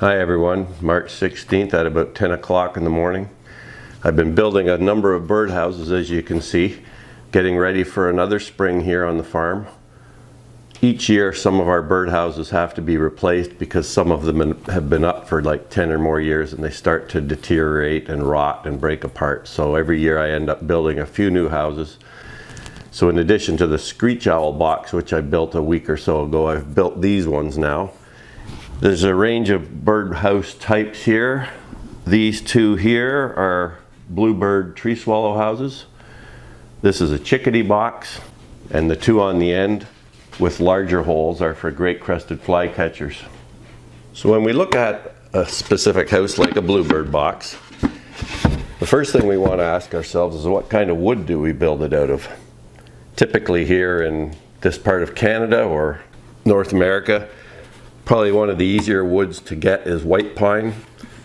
Hi everyone, March 16th at about 10 o'clock in the morning. I've been building a number of birdhouses, as you can see, getting ready for another spring here on the farm. Each year some of our birdhouses have to be replaced because some of them have been up for like 10 or more years and they start to deteriorate and rot and break apart. So every year I end up building a few new houses. So in addition to the screech owl box, which I built a week or so ago, I've built these ones now. There's a range of birdhouse types here. These two here are bluebird tree swallow houses. This is a chickadee box, and the two on the end with larger holes are for great crested flycatchers. So when we look at a specific house like a bluebird box, the first thing we want to ask ourselves is what kind of wood do we build it out of? Typically here in this part of Canada or North America, probably one of the easier woods to get is white pine.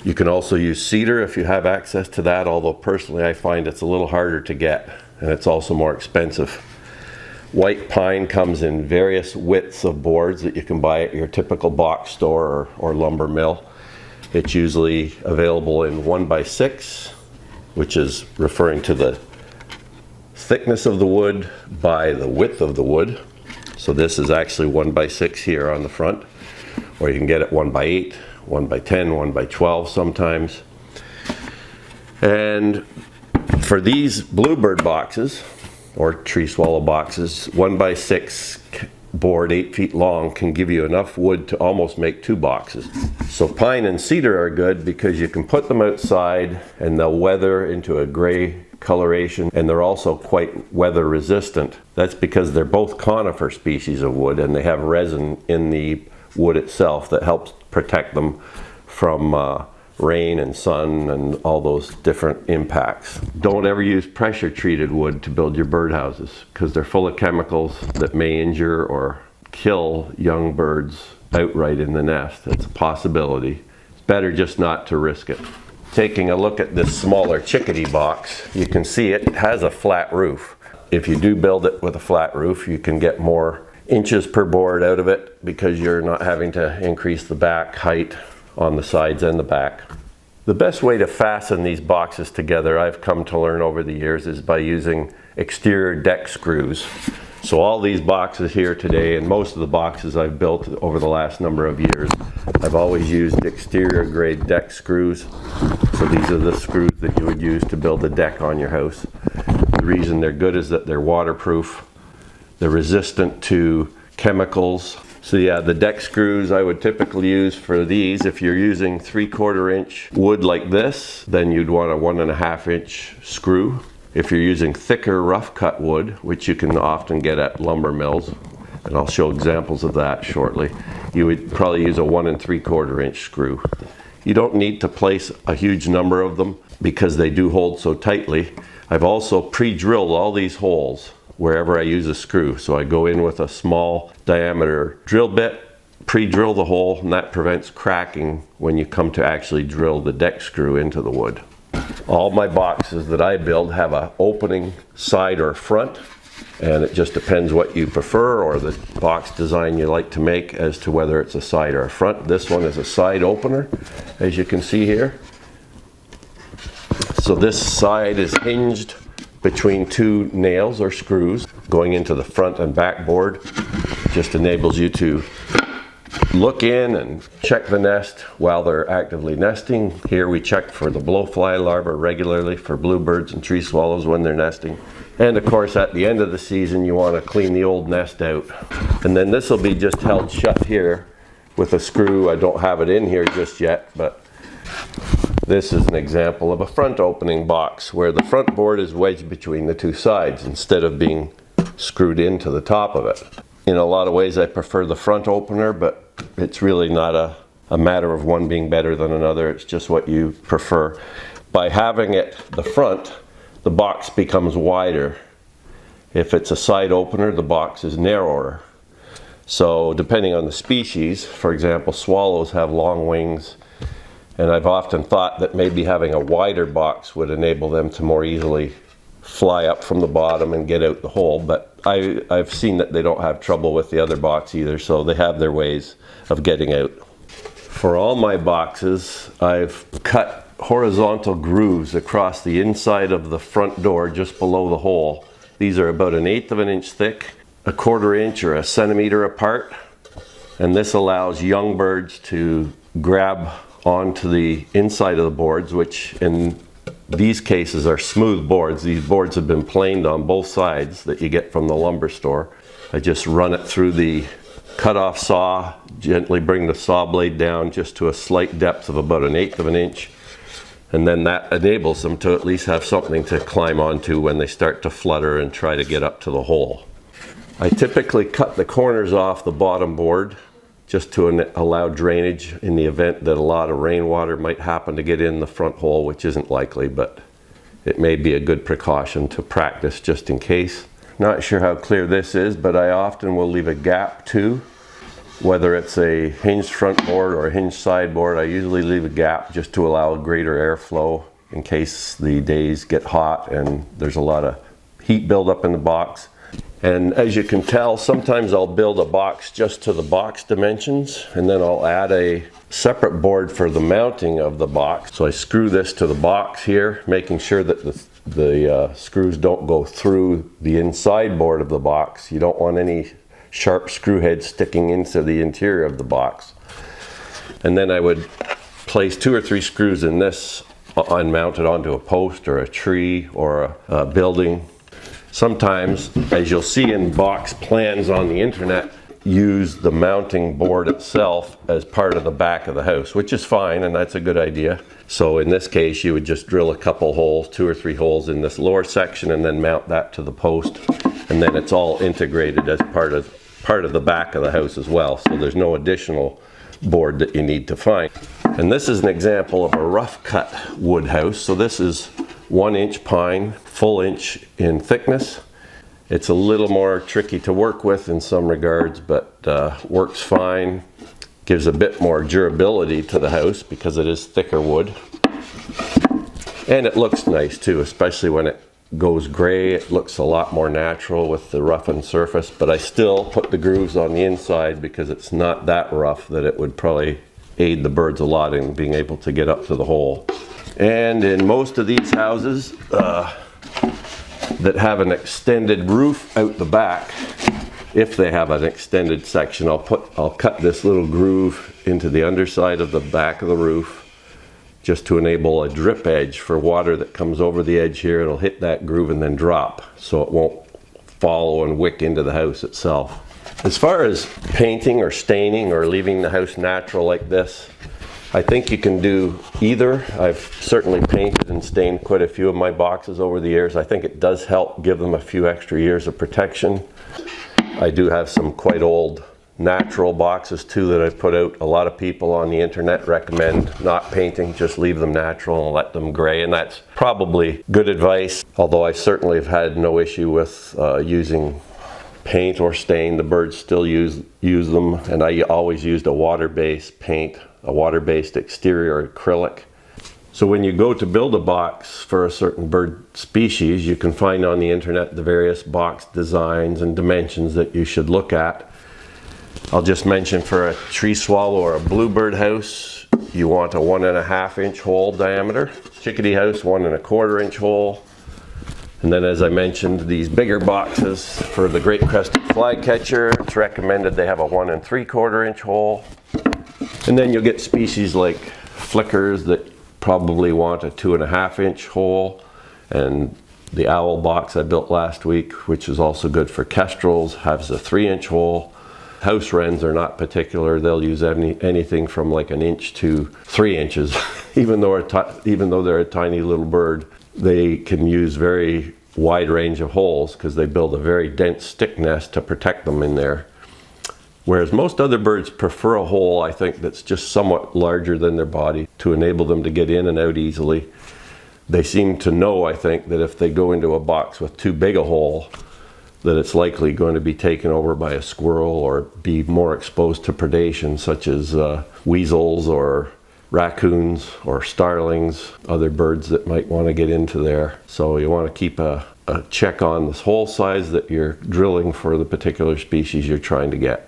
You can also use cedar if you have access to that, although personally I find it's a little harder to get and it's also more expensive. White pine comes in various widths of boards that you can buy at your typical box store or lumber mill. It's usually available in 1x6, which is referring to the thickness of the wood by the width of the wood. So this is actually 1x6 here on the front. Or you can get it 1x8, 1x10, 1x12 sometimes. And for these bluebird boxes, or tree swallow boxes, 1x6 board 8 feet long can give you enough wood to almost make 2 boxes. So pine and cedar are good because you can put them outside and they'll weather into a gray coloration, and they're also quite weather resistant. That's because they're both conifer species of wood and they have resin in the wood itself that helps protect them from rain and sun and all those different impacts. Don't ever use pressure treated wood to build your birdhouses because they're full of chemicals that may injure or kill young birds outright in the nest. It's a possibility. It's better just not to risk it. Taking a look at this smaller chickadee box, you can see it has a flat roof. If you do build it with a flat roof, you can get more inches per board out of it because you're not having to increase the back height on the sides and the back. The best way to fasten these boxes together, I've come to learn over the years, is by using exterior deck screws. So all these boxes here today, and most of the boxes I've built over the last number of years, I've always used exterior grade deck screws. So these are the screws that you would use to build a deck on your house. The reason they're good is that they're waterproof. They're resistant to chemicals. So yeah, the deck screws I would typically use for these. If you're using 3/4 inch wood like this, then you'd want a 1.5 inch screw. If you're using thicker rough cut wood, which you can often get at lumber mills, and I'll show examples of that shortly, you would probably use a 1 3/4 inch screw. You don't need to place a huge number of them because they do hold so tightly. I've also pre-drilled all these holes wherever I use a screw. So I go in with a small diameter drill bit, pre-drill the hole, and that prevents cracking when you come to actually drill the deck screw into the wood. All my boxes that I build have an opening side or front, and it just depends what you prefer or the box design you like to make as to whether it's a side or a front. This one is a side opener, as you can see here. So this side is hinged between 2 nails or screws going into the front and back board. Just enables you to look in and check the nest while they're actively nesting. Here we check for the blowfly larvae regularly for bluebirds and tree swallows when they're nesting. And of course at the end of the season you want to clean the old nest out. And then this will be just held shut here with a screw. I don't have it in here just yet, but this is an example of a front opening box where the front board is wedged between the 2 sides instead of being screwed into the top of it. In a lot of ways I prefer the front opener, but it's really not a matter of one being better than another. It's just what you prefer. By having it the front, the box becomes wider. If it's a side opener, the box is narrower. So depending on the species, for example, swallows have long wings, and I've often thought that maybe having a wider box would enable them to more easily fly up from the bottom and get out the hole, but I've seen that they don't have trouble with the other box either, so they have their ways of getting out. For all my boxes, I've cut horizontal grooves across the inside of the front door just below the hole. These are about 1/8 of an inch thick, 1/4 inch or 1 centimeter apart, and this allows young birds to grab onto the inside of the boards, which in these cases are smooth boards. These boards have been planed on both sides that you get from the lumber store. I just run it through the cut-off saw, gently bring the saw blade down just to a slight depth of about 1/8 of an inch, and then that enables them to at least have something to climb onto when they start to flutter and try to get up to the hole. I typically cut the corners off the bottom board just to allow drainage in the event that a lot of rainwater might happen to get in the front hole, which isn't likely, but it may be a good precaution to practice just in case. Not sure how clear this is, but I often will leave a gap too. Whether it's a hinged front board or a hinged side board, I usually leave a gap just to allow greater airflow in case the days get hot and there's a lot of heat buildup in the box. And as you can tell, sometimes I'll build a box just to the box dimensions, and then I'll add a separate board for the mounting of the box. So I screw this to the box here, making sure that the screws don't go through the inside board of the box. You don't want any sharp screw heads sticking into the interior of the box. And then I would place 2 or 3 screws in this and mount it onto a post or a tree or a building. Sometimes, as you'll see in box plans on the internet, use the mounting board itself as part of the back of the house, which is fine, and that's a good idea. So in this case, you would just drill a couple holes, 2 or 3 holes in this lower section, and then mount that to the post, and then it's all integrated as part of the back of the house as well. So there's no additional board that you need to find. And this is an example of a rough cut wood house. So this is 1-inch pine, full inch in thickness. It's a little more tricky to work with in some regards, but works fine. Gives a bit more durability to the house because it is thicker wood. And it looks nice too, especially when it goes gray. It looks a lot more natural with the roughened surface, but I still put the grooves on the inside because it's not that rough that it would probably aid the birds a lot in being able to get up to the hole. And in most of these houses that have an extended roof out the back, if they have an extended section, I'll cut this little groove into the underside of the back of the roof just to enable a drip edge for water that comes over the edge here. It'll hit that groove and then drop, so it won't follow and wick into the house itself. As far as painting or staining or leaving the house natural like this, I think you can do either. I've certainly painted and stained quite a few of my boxes over the years. I think it does help give them a few extra years of protection. I do have some quite old natural boxes too that I've put out. A lot of people on the internet recommend not painting, just leave them natural and let them gray, and that's probably good advice, although I certainly have had no issue with using paint or stain. The birds still use them, and I always used a water-based paint, a water-based exterior acrylic. So when you go to build a box for a certain bird species, you can find on the internet the various box designs and dimensions that you should look at. I'll just mention for a tree swallow or a bluebird house, you want a 1.5 inch hole diameter. Chickadee house, 1.25 inch hole. And then, as I mentioned, these bigger boxes for the great crested flycatcher, it's recommended they have a 1.75 inch hole. And then you'll get species like flickers that probably want a 2.5 inch hole. And the owl box I built last week, which is also good for kestrels, has a 3 inch hole. House wrens are not particular. They'll use anything from like 1 inch to 3 inches. Even though they're a tiny little bird, they can use very wide range of holes because they build a very dense stick nest to protect them in there. Whereas most other birds prefer a hole, I think, that's just somewhat larger than their body to enable them to get in and out easily. They seem to know, I think, that if they go into a box with too big a hole, that it's likely going to be taken over by a squirrel or be more exposed to predation, such as weasels or raccoons or starlings, other birds that might want to get into there. So you want to keep a check on this hole size that you're drilling for the particular species you're trying to get.